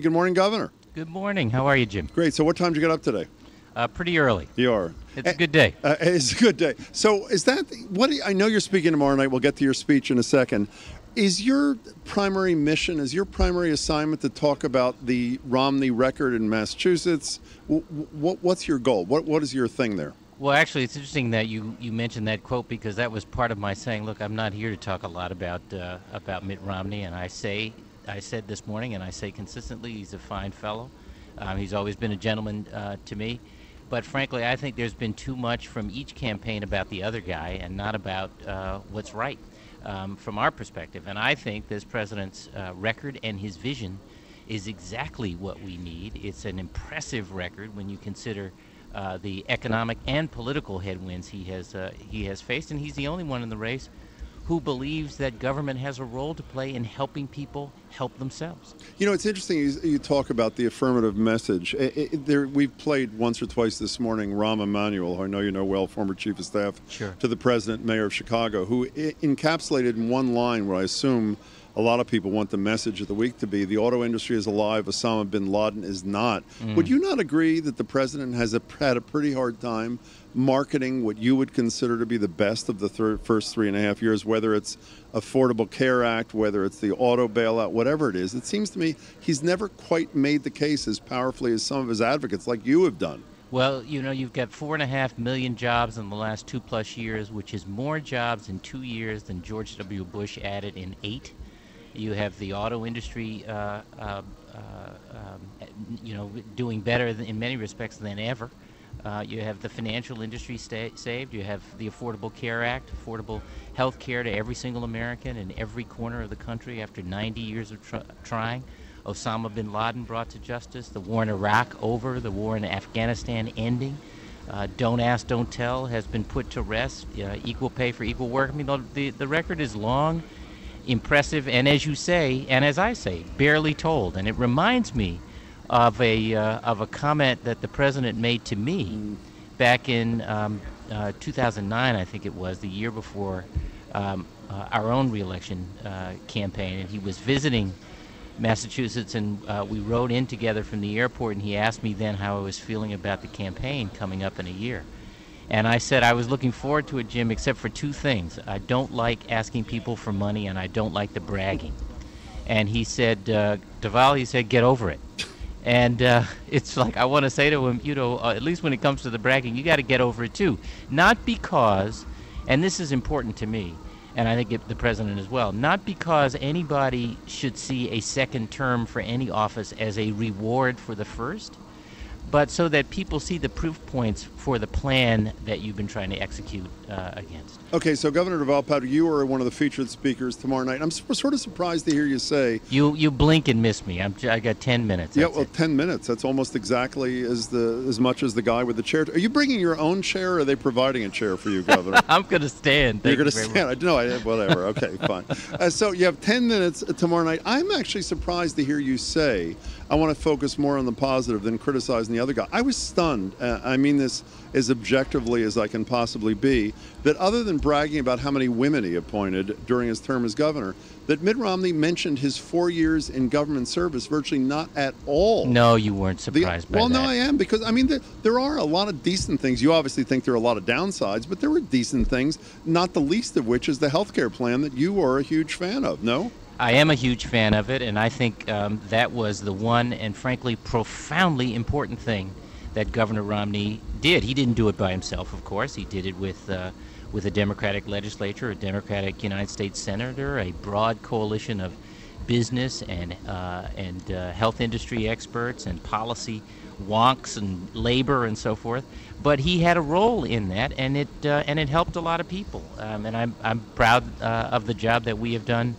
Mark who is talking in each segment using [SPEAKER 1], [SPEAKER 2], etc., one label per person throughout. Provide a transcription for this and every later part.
[SPEAKER 1] Good morning, Governor.
[SPEAKER 2] Good morning. How are you, Jim?
[SPEAKER 1] Great. So what time did you get up today?
[SPEAKER 2] Pretty early.
[SPEAKER 1] You are.
[SPEAKER 2] It's a good day.
[SPEAKER 1] It's a good day. So is that what? I know you're speaking tomorrow night. We'll get to your speech in a second. Is your primary mission, is your primary assignment to talk about the Romney record in Massachusetts? What's your goal? What is your thing there?
[SPEAKER 2] Well, actually, it's interesting that you mentioned that quote, because that was part of my saying, look, I'm not here to talk a lot about Mitt Romney. And I said this morning, and I say consistently, he's a fine fellow. He's always been a gentleman to me. But frankly, I think there's been too much from each campaign about the other guy and not about what's right from our perspective. And I think this president's record and his vision is exactly what we need. It's an impressive record when you consider the economic and political headwinds he has faced, and he's the only one in the race who believes that government has a role to play in helping people help themselves.
[SPEAKER 1] You know, it's interesting you talk about the affirmative message. We've played once or twice this morning Rahm Emanuel, who I know you know well, former chief of staff to the president, mayor of Chicago, who encapsulated in one line what I assume a lot of people want the message of the week to be: the auto industry is alive, Osama bin Laden is not. Would you not agree that the president has had a pretty hard time marketing what you would consider to be the best of the first 3.5 years, whether it's Affordable Care Act, whether it's the auto bailout, whatever it is? It seems to me he's never quite made the case as powerfully as some of his advocates like you have done.
[SPEAKER 2] Well, you know, you've got 4.5 million jobs in the last 2+ years, which is more jobs in 2 years than George W. Bush added in 8. You have the auto industry, doing better in many respects than ever. You have the financial industry saved. You have the Affordable Care Act, affordable health care to every single American in every corner of the country after 90 years of trying. Osama bin Laden brought to justice. The war in Iraq over. The war in Afghanistan ending. Don't ask, don't tell has been put to rest. Equal pay for equal work. I mean, the record is long, impressive, and as you say, and as I say, barely told. And it reminds me of a comment that the president made to me back in 2009, I think it was, the year before our own reelection campaign. And he was visiting Massachusetts, and we rode in together from the airport, and he asked me then how I was feeling about the campaign coming up in a year. And I said I was looking forward to it, Jim, except for two things. I don't like asking people for money, and I don't like the bragging. And he said, Deval, he said, get over it. And it's like I want to say to him, at least when it comes to the bragging, you got to get over it too. Not because, and this is important to me, and I think the president as well, not because anybody should see a second term for any office as a reward for the first, but so that people see the proof points for the plan that you've been trying to execute against.
[SPEAKER 1] Okay, so Governor Deval Patrick, you are one of the featured speakers tomorrow night. I'm sort of surprised to hear you say...
[SPEAKER 2] You blink and miss me. I got 10 minutes.
[SPEAKER 1] Yeah, well, 10 minutes. That's almost exactly as much as the guy with the chair. Are you bringing your own chair, or are they providing a chair for you, Governor?
[SPEAKER 2] I'm going to stand.
[SPEAKER 1] You're going to stand. Whatever. Okay, fine. So you have 10 minutes tomorrow night. I'm actually surprised to hear you say, I want to focus more on the positive than criticizing the other guy. I was stunned. I mean this as objectively as I can possibly be, that other than bragging about how many women he appointed during his term as governor, that Mitt Romney mentioned his 4 years in government service virtually not at all.
[SPEAKER 2] No, you weren't surprised by that.
[SPEAKER 1] Well, no, I am, because, I mean, there are a lot of decent things. You obviously think there are a lot of downsides, but there were decent things, not the least of which is the health care plan that you are a huge fan of, no?
[SPEAKER 2] I am a huge fan of it, and I think that was the one and, frankly, profoundly important thing that Governor Romney did. He didn't do it by himself, of course. He did it with a Democratic legislature, a Democratic United States senator, a broad coalition of business and health industry experts and policy wonks and labor and so forth. But he had a role in that, and it helped a lot of people. And I'm proud of the job that we have done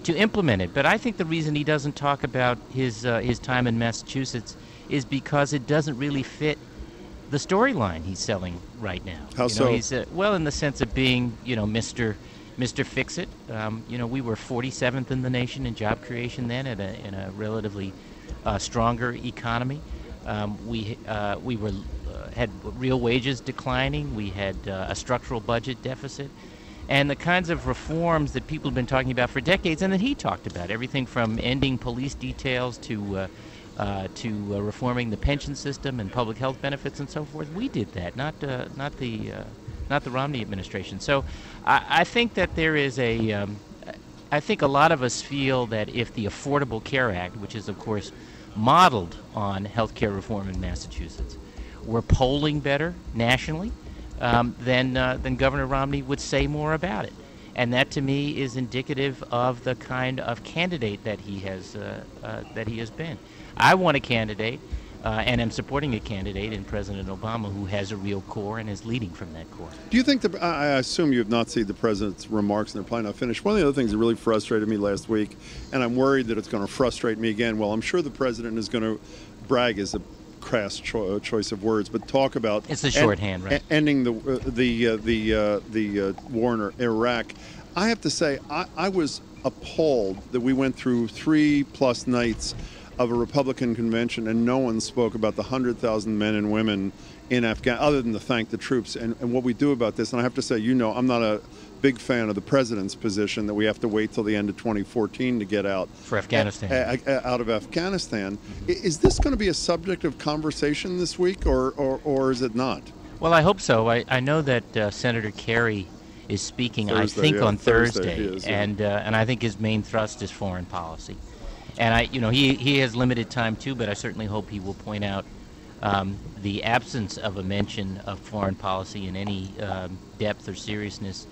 [SPEAKER 2] to implement it. But I think the reason he doesn't talk about his time in Massachusetts is because it doesn't really fit the storyline he's selling right now.
[SPEAKER 1] How so?
[SPEAKER 2] He's well, in the sense of being, Mr. Fix-It. We were 47th in the nation in job creation then, in a relatively stronger economy. We had real wages declining. We had a structural budget deficit. And the kinds of reforms that people have been talking about for decades and that he talked about, everything from ending police details to to reforming the pension system and public health benefits and so forth. We did that, not the Romney administration. So I think that there is I think a lot of us feel that if the Affordable Care Act, which is of course modeled on health care reform in Massachusetts, were polling better nationally, then Governor Romney would say more about it. And that, to me, is indicative of the kind of candidate that he has been. I want a candidate, and am supporting a candidate in President Obama who has a real core and is leading from that core.
[SPEAKER 1] Do you think I assume you have not seen the president's remarks, and they're probably not finished. One of the other things that really frustrated me last week, and I'm worried that it's going to frustrate me again. Well, I'm sure the president is going to brag is a crass choice of words, but talk about
[SPEAKER 2] it's a shorthand, right?
[SPEAKER 1] Ending the war in Iraq. I have to say, I was appalled that we went through 3+ nights of a Republican convention and no one spoke about the 100,000 men and women in Afghanistan, other than to thank the troops and what we do about this. And I have to say, I'm not a big fan of the president's position that we have to wait till the end of 2014 to get out
[SPEAKER 2] for Afghanistan.
[SPEAKER 1] Out of Afghanistan. Is this going to be a subject of conversation this week, or is it not?
[SPEAKER 2] Well, I hope so. I know that Senator Kerry is speaking,
[SPEAKER 1] Thursday,
[SPEAKER 2] I think, on
[SPEAKER 1] Thursday,
[SPEAKER 2] Thursday, and I think his main thrust is foreign policy. And he has limited time too, but I certainly hope he will point out the absence of a mention of foreign policy in any depth or seriousness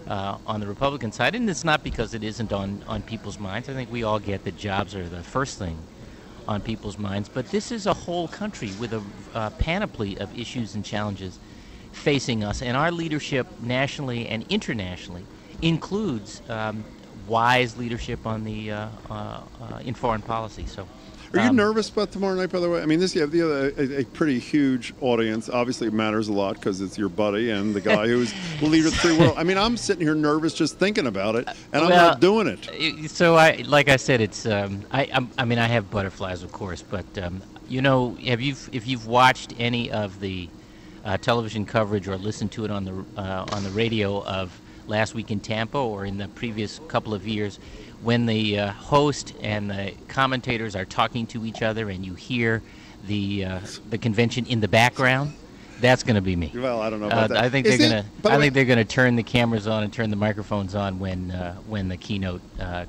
[SPEAKER 2] on the Republican side. And it's not because it isn't on people's minds. I think we all get that jobs are the first thing on people's minds. But this is a whole country with a panoply of issues and challenges facing us. And our leadership nationally and internationally includes wise leadership on the in foreign policy. So,
[SPEAKER 1] are you nervous about tomorrow night? By the way, I mean, you have a pretty huge audience. Obviously, it matters a lot because it's your buddy and the guy who's the leader of the free world. I mean, I'm sitting here nervous just thinking about it, and I'm not doing it.
[SPEAKER 2] So, like I said, it's I mean, I have butterflies, of course, but if you've watched any of the television coverage or listened to it on the radio of last week in Tampa or in the previous couple of years, when the host and the commentators are talking to each other and you hear the convention in the background, that's going to be me.
[SPEAKER 1] Well, I don't know about that.
[SPEAKER 2] I think they're going to turn the cameras on and turn the microphones on when the keynote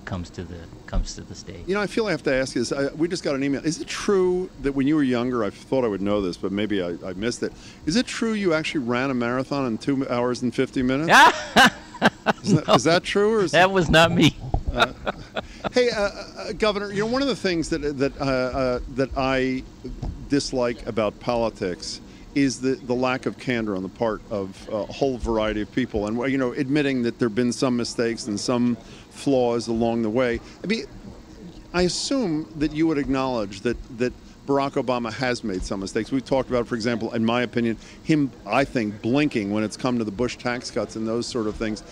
[SPEAKER 2] comes to the stage.
[SPEAKER 1] I feel I have to ask you this. We just got an email. Is it true that when you were younger, I thought I would know this, but maybe I missed it. Is it true you actually ran a marathon in 2 hours and 50 minutes? Is that true? Or
[SPEAKER 2] that was not me.
[SPEAKER 1] Hey, Governor, one of the things that I dislike about politics is the lack of candor on the part of a whole variety of people, and admitting that there have been some mistakes and some flaws along the way. I mean, I assume that you would acknowledge that Barack Obama has made some mistakes. We've talked about, for example, in my opinion, him, I think, blinking when it's come to the Bush tax cuts and those sort of things.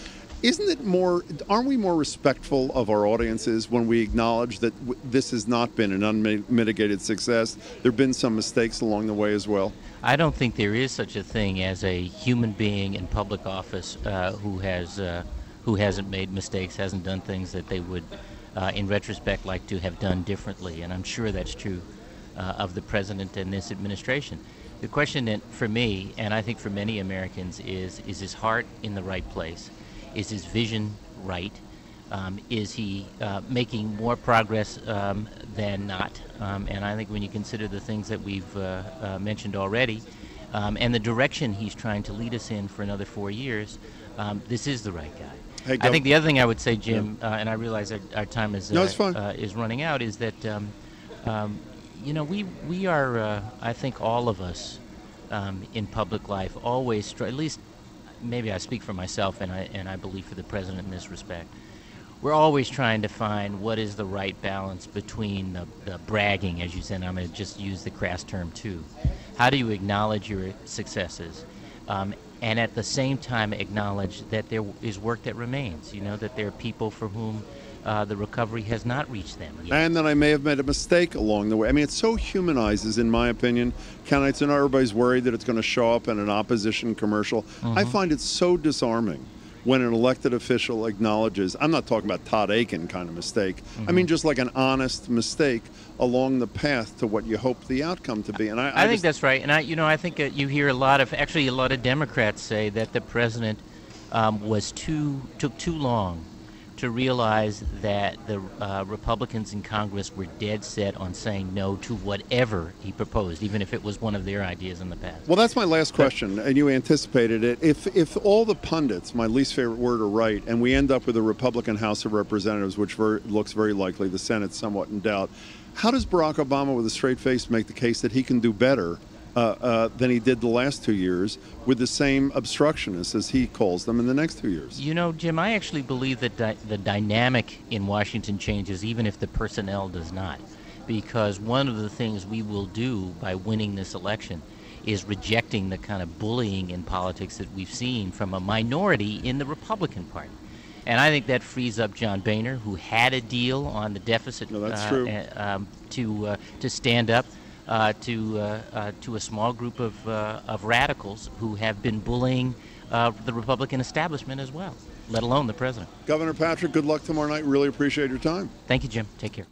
[SPEAKER 1] Aren't we more respectful of our audiences when we acknowledge that this has not been an unmitigated success? There have been some mistakes along the way as well.
[SPEAKER 2] I don't think there is such a thing as a human being in public office who hasn't made mistakes, hasn't done things that they would, in retrospect, like to have done differently. And I'm sure that's true of the president and this administration. The question for me, and I think for many Americans, is his heart in the right place? Is his vision right? Is he making more progress than not? And I think when you consider the things that we've mentioned already, and the direction he's trying to lead us in for another 4 years, this is the right guy. Hey, I think the other thing I would say, Jim, and I realize our time is running out, is that we are, I think all of us in public life always, at least maybe I speak for myself and I believe for the president in this respect, we're always trying to find what is the right balance between the bragging, as you said. I'm going to just use the crass term too. How do you acknowledge your successes, and at the same time acknowledge that there is work that remains? That there are people for whom the recovery has not reached them yet.
[SPEAKER 1] And that I may have made a mistake along the way. I mean, it so humanizes, in my opinion, candidates. And everybody's worried that it's going to show up in an opposition commercial. I find it so disarming when an elected official acknowledges, I'm not talking about Todd Aiken kind of mistake, I mean just like an honest mistake along the path to what you hope the outcome to be. And
[SPEAKER 2] I think that's right. And I think you hear a lot of Democrats say that the president took too long to realize that the Republicans in Congress were dead set on saying no to whatever he proposed, even if it was one of their ideas in the past.
[SPEAKER 1] Well, that's my last question, and you anticipated it. If all the pundits, my least favorite word, are right, and we end up with a Republican House of Representatives, which looks very likely, the Senate's somewhat in doubt, how does Barack Obama, with a straight face, make the case that he can do better than he did the last 2 years with the same obstructionists, as he calls them, in the next 2 years?
[SPEAKER 2] You know, Jim, I actually believe that the dynamic in Washington changes even if the personnel does not. Because one of the things we will do by winning this election is rejecting the kind of bullying in politics that we've seen from a minority in the Republican Party. And I think that frees up John Boehner, who had a deal on the deficit, to stand up to a small group of radicals who have been bullying the Republican establishment as well, let alone the president.
[SPEAKER 1] Governor Patrick, good luck tomorrow night. Really appreciate your time.
[SPEAKER 2] Thank you, Jim. Take care.